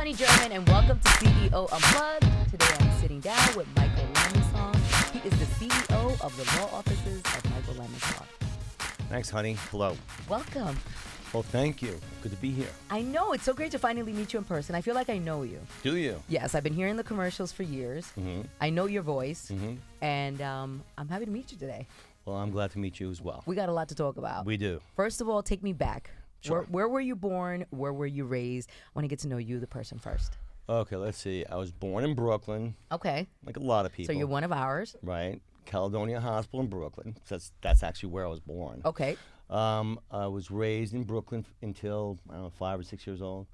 Honey German, and welcome to CEO Unplugged. Today I'm sitting down with Michael Lamonsoff. He is the CEO of the law offices of Michael Lamonsoff. Thanks, honey. Hello. Welcome. Well, thank you. Good to be here. I know, it's so great to finally meet you in person. I feel like I know you. Do you? Yes, I've been hearing the commercials for years. Mm-hmm. I know your voice, Mm-hmm. and I'm happy to meet you today. Well, I'm glad to meet you as well. We got a lot to talk about. We do. First of all, take me back. Sure. Where were you born? Where were you raised? I want to get to know you, the person, first. Okay, let's see. I was born in Brooklyn, Okay. like a lot of people. So you're one of ours. Right. Caledonia Hospital in Brooklyn. That's actually where I was born. Okay. I was raised in Brooklyn until, I don't know, 5 or 6 years old.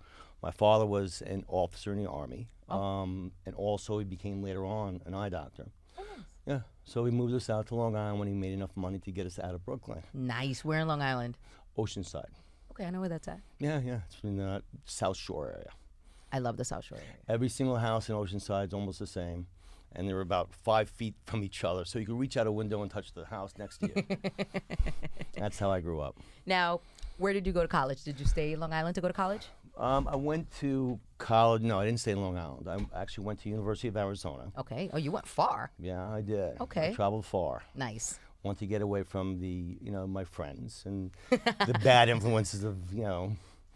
My father was an officer in the Army, and also he became later on an eye doctor. Oh, nice. Yeah, so he moved us out to Long Island when he made enough money to get us out of Brooklyn. Nice. Where in Long Island? Oceanside. Okay, I know where that's at. Yeah, it's in the South Shore area. I love the South Shore area. Every single house in Oceanside is almost the same, and they're about 5 feet from each other, so you can reach out a window and touch the house next to you. That's how I grew up. Now, where did you go to college? Did you stay in Long Island to go to college? I went to college. No, I didn't stay in Long Island. I actually went to University of Arizona. Okay. Oh, you went far. Yeah, I did. Okay. I traveled far. Nice. Want to get away from my friends and the bad influences of,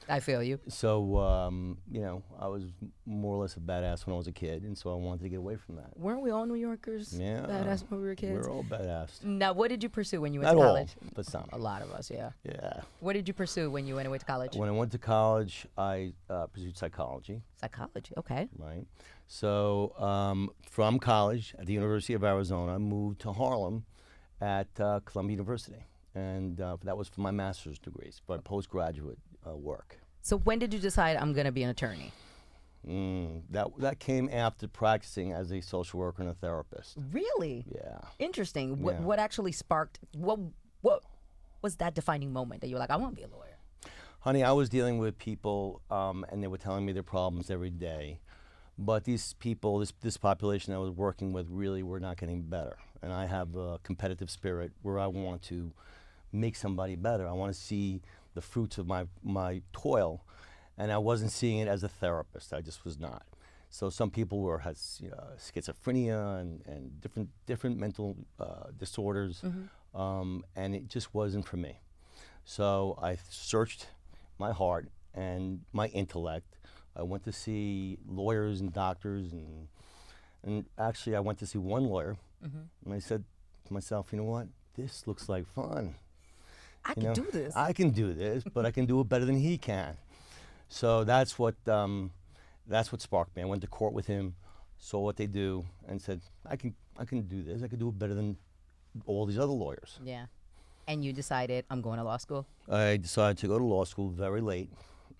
I feel you. So, I was more or less a badass when I was a kid, and so I wanted to get away from that. Weren't we all New Yorkers? Yeah. Badass when we were kids? We're all badass. Now, what did you pursue when you went Not to all, college? but some. A lot of us, yeah. Yeah. What did you pursue when you went away to college? When I went to college, I pursued psychology, Psychology. Okay. right? So from college at the University of Arizona, I moved to Harlem at Columbia University. And that was for my master's degrees, but postgraduate work. So when did you decide I'm going to be an attorney? That came after practicing as a social worker and a therapist. Really? Yeah. Interesting. Yeah. What actually sparked, what was that defining moment that you were like, I want to be a lawyer? Honey, I was dealing with people, and they were telling me their problems every day. But these people, this population I was working with, really were not getting better. And I have a competitive spirit where I want to make somebody better. I want to see the fruits of my toil, and I wasn't seeing it as a therapist. I just was not. So some people had schizophrenia and different mental disorders, and it just wasn't for me. So I searched my heart and my intellect. I went to see lawyers and doctors, and actually I went to see one lawyer, and I said to myself, you know what? This looks like fun. I can do this. I can do this, but I can do it better than he can. So that's what sparked me. I went to court with him, saw what they do, and said, I can do this. I can do it better than all these other lawyers. Yeah. And you decided, I'm going to law school? I decided to go to law school very late.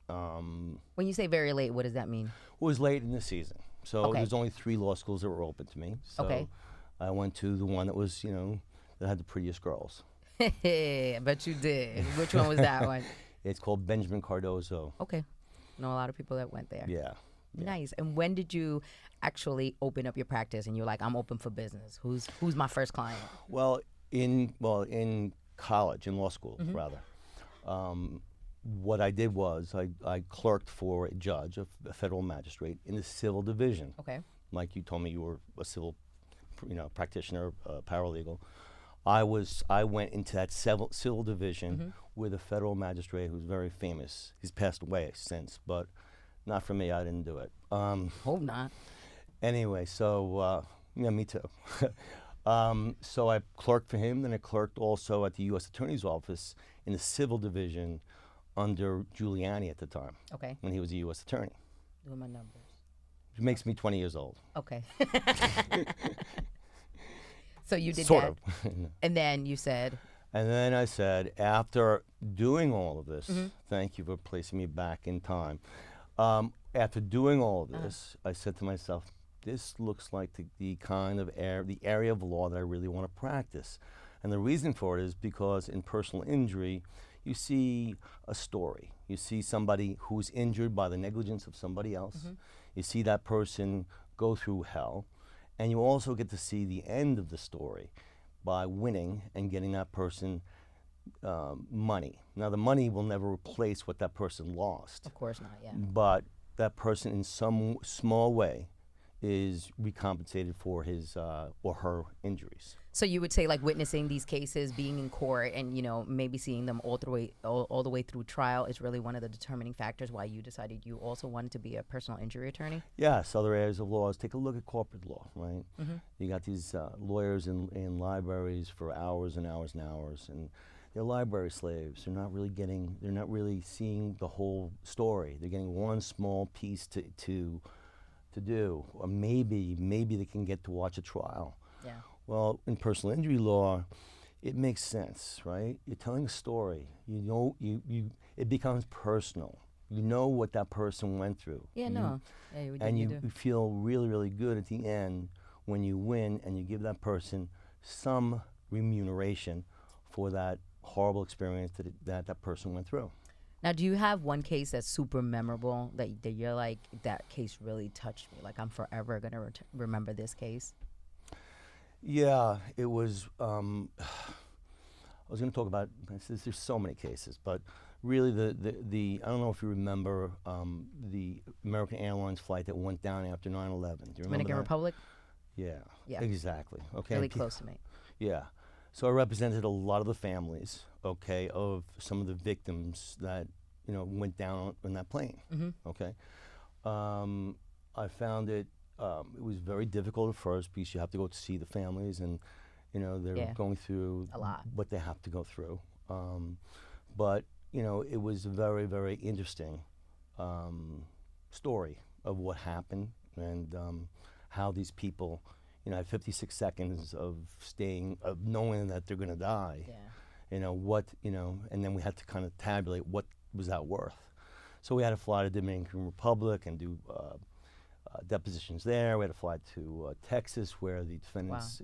When you say very late, what does that mean? It was late in the season. So Okay. there's only 3 law schools that were open to me. So Okay. I went to the one that was, that had the prettiest girls. I bet you did. Which one was that one? It's called Benjamin Cardozo. Okay. Know a lot of people that went there. Yeah. Nice. And when did you actually open up your practice and you're like, I'm open for business? Who's my first client? Well, in college, in law school, rather, what I did was I clerked for a judge, a federal magistrate, in the civil division. Okay. Like you told me you were a civil, practitioner, paralegal. I went into that civil division with a federal magistrate who's very famous. He's passed away since, but not for me. I didn't do it. Hope not. Anyway, so me too. So I clerked for him, then I clerked also at the U.S. Attorney's Office in the civil division under Giuliani at the time. Okay. When he was a U.S. attorney. Doing my numbers. Which makes me 20 years old. Okay. So you did sort that. of. And then you said. And then I said, after doing all of this, thank you for placing me back in time. After doing all of this, I said to myself, this looks like the kind of the area of law that I really want to practice. And the reason for it is because in personal injury, you see a story. You see somebody who's injured by the negligence of somebody else. You see that person go through hell. And you also get to see the end of the story by winning and getting that person money. Now, the money will never replace what that person lost. Of course not, yeah. But that person in some small way is recompensated for his or her injuries. So you would say, like, witnessing these cases, being in court, and maybe seeing them all the way through trial is really one of the determining factors why you decided you also wanted to be a personal injury attorney. Yes, other areas of laws. Take a look at corporate law, right? You got these lawyers in libraries for hours and hours and hours, and they're library slaves. They're not really seeing the whole story. They're getting one small piece to do, or maybe they can get to watch a trial. Yeah. Well, in personal injury law, it makes sense, right? You're telling a story. It becomes personal. You know what that person went through. Yeah, And you you do. feel really, really good at the end when you win and you give that person some remuneration for that horrible experience that person went through. Now, do you have one case that's super memorable that you're like, that case really touched me? Like, I'm forever going to remember this case? Yeah, it was, I was going to talk about, there's so many cases, but really the I don't know if you remember the American Airlines flight that went down after 9/11. Do you remember Dominican that? Republic? Yeah, Yeah. exactly. Okay. Really close to me. Yeah. So I represented a lot of the families, okay, of some of the victims that, went down on that plane, okay. I found it was very difficult at first because you have to go to see the families and, they're going through A lot. what they have to go through. But, it was a very, very interesting story of what happened and how these people, had 56 seconds of knowing that they're going to die. Yeah. And then we had to kind of tabulate what was that worth. So we had to fly to Dominican Republic and do depositions there. We had to fly to Texas where the defendants,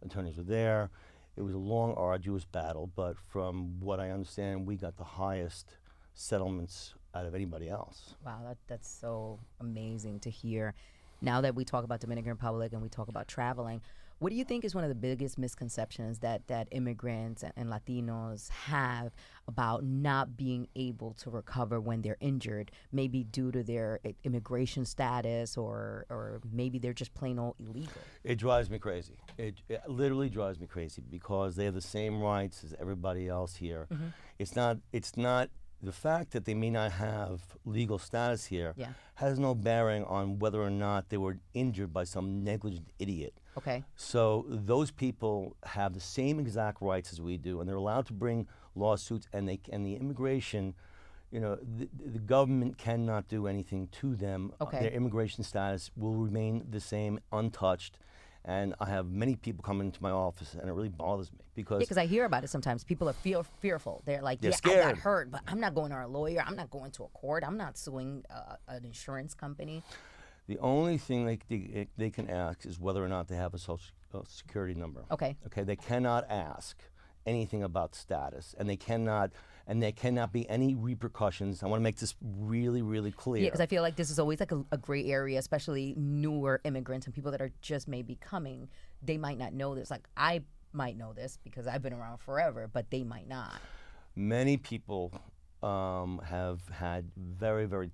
attorneys were there. It was a long, arduous battle, but from what I understand, we got the highest settlements out of anybody else. Wow, that's so amazing to hear. Now that we talk about Dominican Republic and we talk about traveling, what do you think is one of the biggest misconceptions that immigrants and Latinos have about not being able to recover when they're injured, maybe due to their immigration status or maybe they're just plain old illegal? It drives me crazy. It literally drives me crazy because they have the same rights as everybody else here. It's not the fact that they may not have legal status here has no bearing on whether or not they were injured by some negligent idiot. Okay. So those people have the same exact rights as we do, and they're allowed to bring lawsuits, and the immigration, the government cannot do anything to them. Okay. Their immigration status will remain the same, untouched. And I have many people come into my office, and it really bothers me because I hear about it sometimes. People are fearful. They're like, They're I scared. got hurt, but I'm not going to a lawyer. I'm not going to a court. I'm not suing an insurance company. the only thing they can ask is whether or not they have a social security number. Okay. Okay, they cannot ask anything about status, and there cannot be any repercussions. I want to make this really, really clear. Yeah, because I feel like this is always like a gray area, especially newer immigrants and people that are just maybe coming. They might not know this. Like, I might know this because I've been around forever, but they might not. Many people have had very, very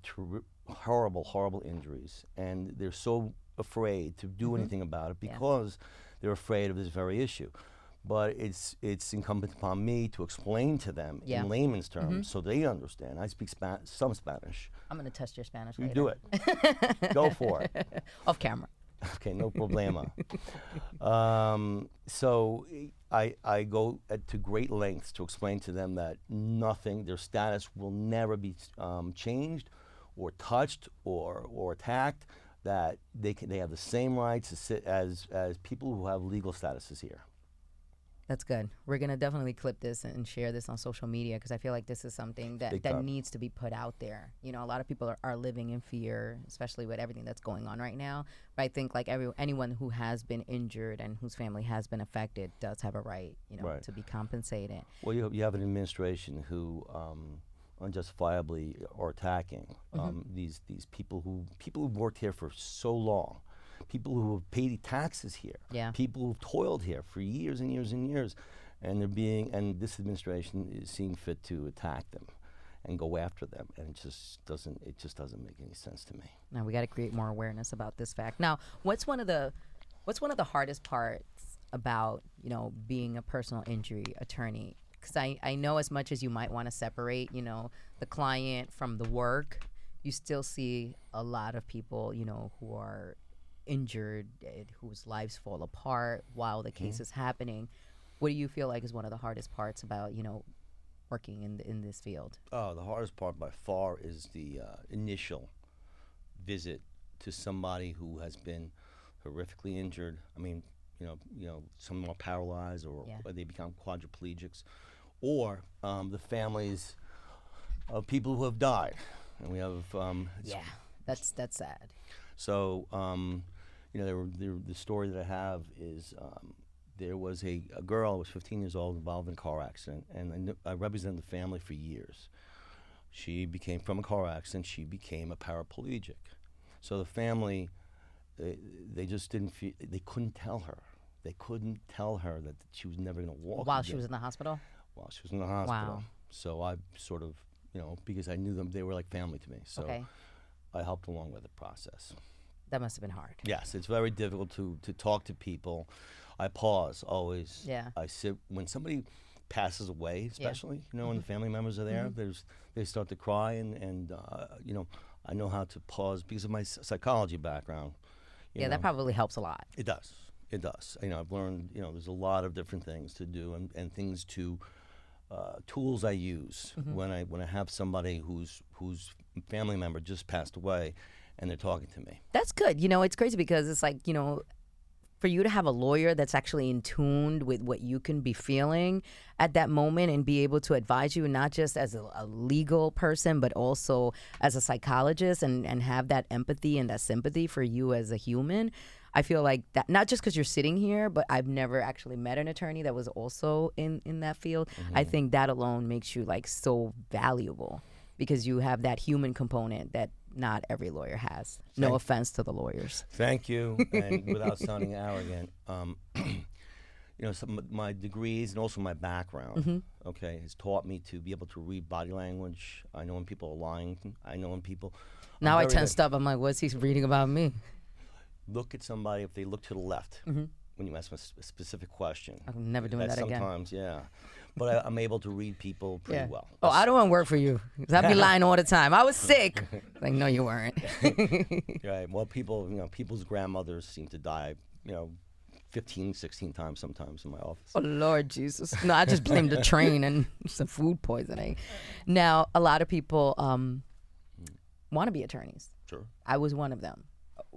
horrible injuries, and they're so afraid to do anything about it because they're afraid of this very issue. But it's incumbent upon me to explain to them in layman's terms so they understand. I speak some Spanish. I'm going to test your Spanish You later. do it. Go for it. Off camera. Okay, no problema. So I go to great lengths to explain to them that their status will never be changed or touched or attacked, that they have the same rights as people who have legal statuses here. That's good. We're going to definitely clip this and share this on social media because I feel like this is something that needs to be put out there. You know, a lot of people are living in fear, especially with everything that's going on right now. But I think like anyone who has been injured and whose family has been affected does have a right, to be compensated. Well, you have an administration who unjustifiably are attacking these people who've worked here for so long. People who have paid taxes here, people who've toiled here for years and years and years, and this administration is seeing fit to attack them. and go after them, and it just doesn't make any sense to me. Now we got to create more awareness about this fact. Now, what's one of the hardest parts about, being a personal injury attorney? Because I know, as much as you might want to separate, the client from the work, you still see a lot of people, who are injured, whose lives fall apart while the case is happening. What do you feel like is one of the hardest parts about, working in this field? Oh, the hardest part by far is the initial visit to somebody who has been horrifically injured. I mean, some are paralyzed, or they become quadriplegics, or the families of people who have died, and we have that's sad. So the story that I have is there was a girl who was 15 years old involved in a car accident, and I represented the family for years. She became, from a car accident, she became a paraplegic. So the family, they just didn't feel, they couldn't tell her. They couldn't tell her that she was never going to walk While again. she was in the hospital? While she was in the hospital. Wow. So I sort of, because I knew them, they were like family to me. So I helped along with the process. That must have been hard. Yes, it's very difficult to talk to people. I pause always. Yeah. I sit when somebody passes away, especially, when the family members are there. They start to cry, and I know how to pause because of my psychology background. That probably helps a lot. It does. It does. I've learned. There's a lot of different things to do, and things to tools I use when I have somebody whose family member just passed away, and they're talking to me. That's good. It's crazy because it's like, for you to have a lawyer that's actually in tune with what you can be feeling at that moment and be able to advise you, not just as a legal person, but also as a psychologist, and have that empathy and that sympathy for you as a human. I feel like that, not just because you're sitting here, but I've never actually met an attorney that was also in that field. I think that alone makes you like so valuable, because you have that human component that not every lawyer has. No offense to the lawyers. Thank you. And without sounding arrogant, some of my degrees and also my background, has taught me to be able to read body language. I know when people are lying. I know when people. Now I tensed up. I'm like, what's he reading about me? Look at somebody if they look to the left when you ask them a specific question. I'm never doing that again. Sometimes, but I'm able to read people pretty well. Oh, I don't want to work for you. 'Cause I'd be lying all the time. I was sick. Like, no, you weren't. Right. Well, people's grandmothers seem to die, 15, 16 times sometimes in my office. Oh, Lord Jesus. No, I just blame the train and some food poisoning. Now, a lot of people want to be attorneys. Sure. I was one of them.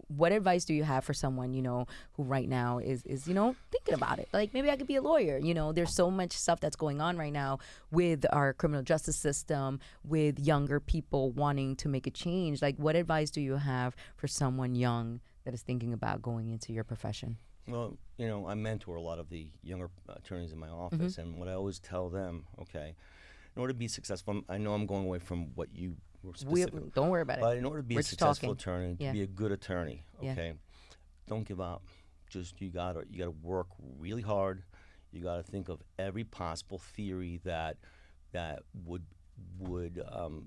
What advice do you have for someone, who right now is thinking about it? Like, maybe I could be a lawyer. There's so much stuff that's going on right now with our criminal justice system, with younger people wanting to make a change. Like, what advice do you have for someone young that is thinking about going into your profession? Well, I mentor a lot of the younger attorneys in my office, and what I always tell them, in order to be successful, I know I'm going away from what you were specific. Don't worry about it. But in order to be a successful attorney, to be a good attorney, don't give up. Just you gotta work really hard. You gotta think of every possible theory that would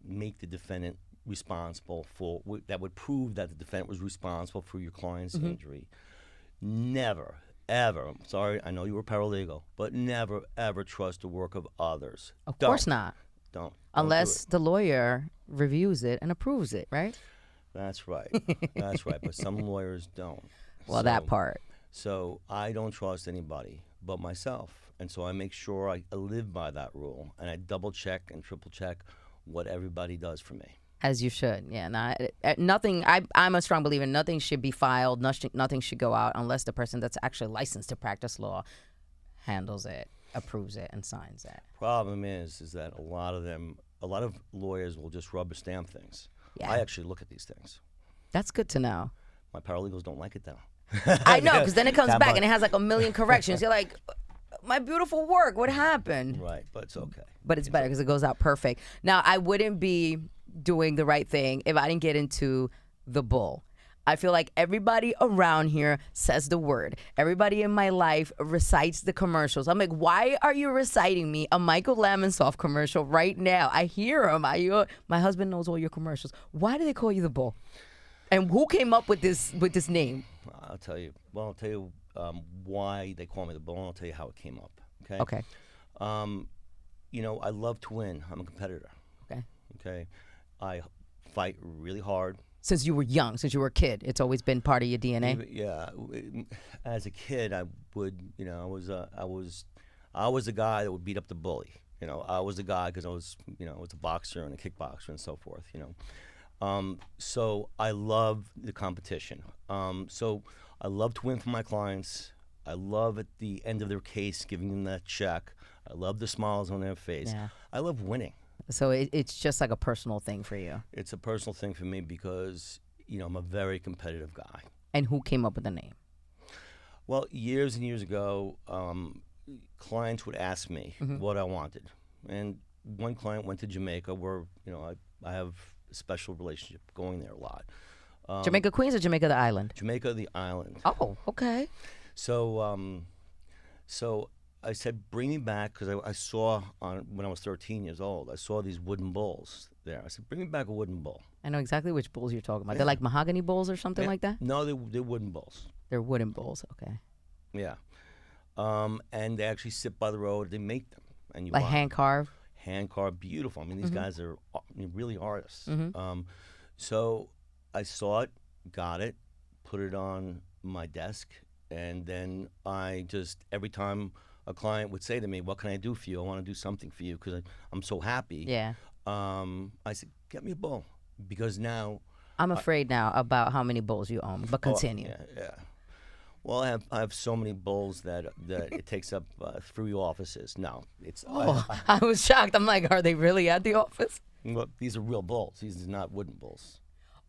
make the defendant responsible for, that would prove that the defendant was responsible for your client's injury. Never, ever, I'm sorry, I know you were paralegal, but never, ever trust the work of others. Of course not. Don't. Unless the lawyer reviews it and approves it, right? That's right. That's right. But some lawyers don't. Well, that part. So I don't trust anybody but myself. And so I make sure I live by that rule. And I double check and triple check what everybody does for me. As you should. Yeah. Nothing. I'm a strong believer. Nothing should be filed. Nothing should go out unless the person that's actually licensed to practice law handles it, approves it, and signs it. Problem is that a lot of lawyers will just rubber stamp things. Yeah. I actually look at these things. That's good to know. My paralegals don't like it though. I know, because then it comes back and it has like a million corrections. You're like, my beautiful work, what happened? Right, but it's okay. But it's better because it goes out perfect. Now, I wouldn't be doing the right thing if I didn't get into the bull. I feel like everybody around here says the word. Everybody in my life recites the commercials. I'm like, why are you reciting me a Michael Lamonsoff commercial right now? I hear him. My husband knows all your commercials. Why do they call you the Bull? And who came up with this name? I'll tell you. Well, I'll tell you why they call me the Bull, and I'll tell you how it came up. Okay. Okay. I love to win. I'm a competitor. Okay. Okay. I fight really hard. Since you were young, since you were a kid, it's always been part of your DNA. Yeah. As a kid, I would. I was the guy that would beat up the bully. I was the guy because I was a boxer and a kickboxer and so forth. So I love the competition. So I love to win for my clients. I love at the end of their case giving them that check. I love the smiles on their face. Yeah. I love winning. So it's just like a personal thing for you. It's a personal thing for me because, I'm a very competitive guy. And who came up with the name? Well, years and years ago, clients would ask me what I wanted. And one client went to Jamaica where, I have a special relationship going there a lot. Jamaica Queens or Jamaica the island? Jamaica the island. Oh, okay. So I said, bring me back, because I saw when I was 13 years old, I saw these wooden bowls there. I said, bring me back a wooden bowl. I know exactly which bowls you're talking about. They're like mahogany bowls or something like that? No, they're wooden bowls. They're wooden bowls, okay. Yeah. And they actually sit by the road. They make them. And you like hand carved? Hand carved, beautiful. I mean, these guys are really artists. So I saw it, got it, put it on my desk, and then I just, every time a client would say to me, what can I do for you? I want to do something for you because I'm so happy. Yeah. I said, get me a bowl, because now I'm afraid now about how many bowls you own, but continue. Yeah. Well, I have so many bowls that it takes up 3 offices. No, it's. I was shocked. I'm like, are they really at the office? Well, these are real bowls. These are not wooden bowls.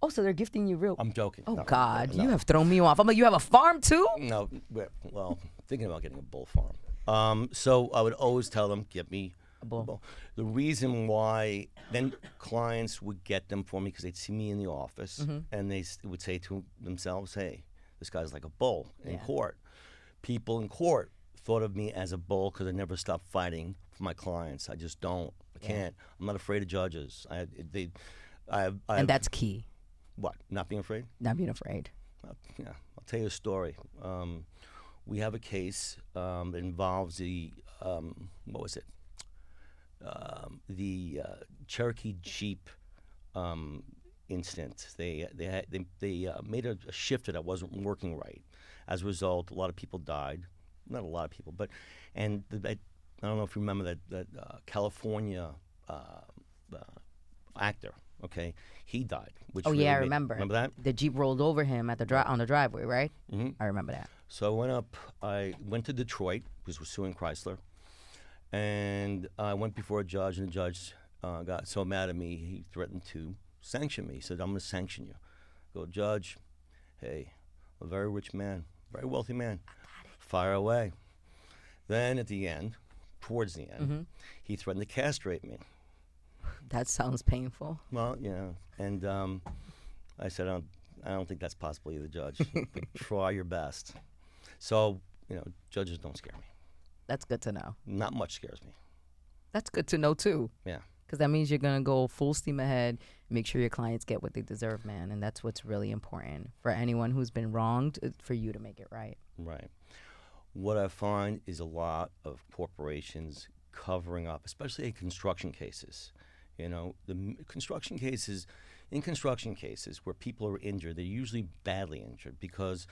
Oh, so they're gifting you real. I'm joking. Oh, No, God, no. you have thrown me off. I'm like, you have a farm too? No, well, thinking about getting a bull farm. So I would always tell them, get me a bull. The reason why, then clients would get them for me because they'd see me in the office, and they would say to themselves, hey, this guy's like a bull in court. People in court thought of me as a bull because I never stopped fighting for my clients. I just don't. I can't. I'm not afraid of judges. And that's key. What? Not being afraid? Not being afraid. Yeah, I'll tell you a story. We have a case that involves the what was it? The Cherokee Jeep incident. They made a shifter that wasn't working right. As a result, a lot of people died. Not a lot of people, but I don't know if you remember that California actor. Okay, he died. Which Oh, really yeah, I remember. Remember that? The Jeep rolled over him at on the driveway, right? I remember that. So I went to Detroit because we're suing Chrysler, and I went before a judge, and the judge got so mad at me, he threatened to sanction me. He said, I'm going to sanction you. I go, Judge, hey, I'm a very rich man, very wealthy man. Fire away. Then at the end, towards the end, he threatened to castrate me. That sounds painful. Well, yeah, and I said, I don't think that's possible either, Judge. But try your best. So, judges don't scare me. That's good to know. Not much scares me. That's good to know, too. Yeah. Because that means you're going to go full steam ahead, make sure your clients get what they deserve, man. And that's what's really important for anyone who's been wronged, for you to make it right. Right. What I find is a lot of corporations covering up, especially in construction cases. The construction cases, in construction cases where people are injured, they're usually badly injured because,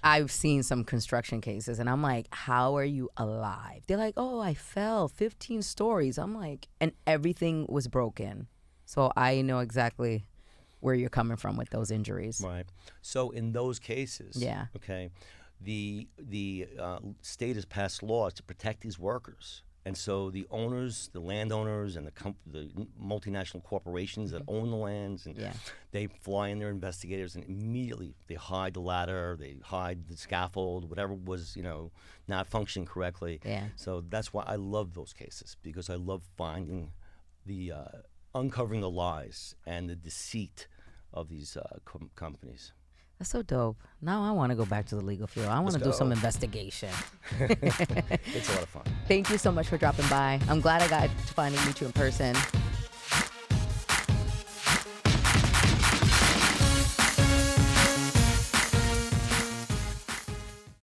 I've seen some construction cases, and I'm like, how are you alive? They're like, oh, I fell 15 stories. I'm like, and everything was broken. So I know exactly where you're coming from with those injuries. Right. So in those cases, Yeah. Okay, the state has passed laws to protect these workers. And so the owners, the landowners, and the multinational corporations that own the lands, and they fly in their investigators, and immediately they hide the ladder, they hide the scaffold, whatever was not functioning correctly. Yeah. So that's why I love those cases, because I love finding uncovering the lies and the deceit of these companies. That's so dope. Now I want to go back to the legal field. I want to do some investigation. It's a lot of fun. Thank you so much for dropping by. I'm glad I got to finally meet you in person.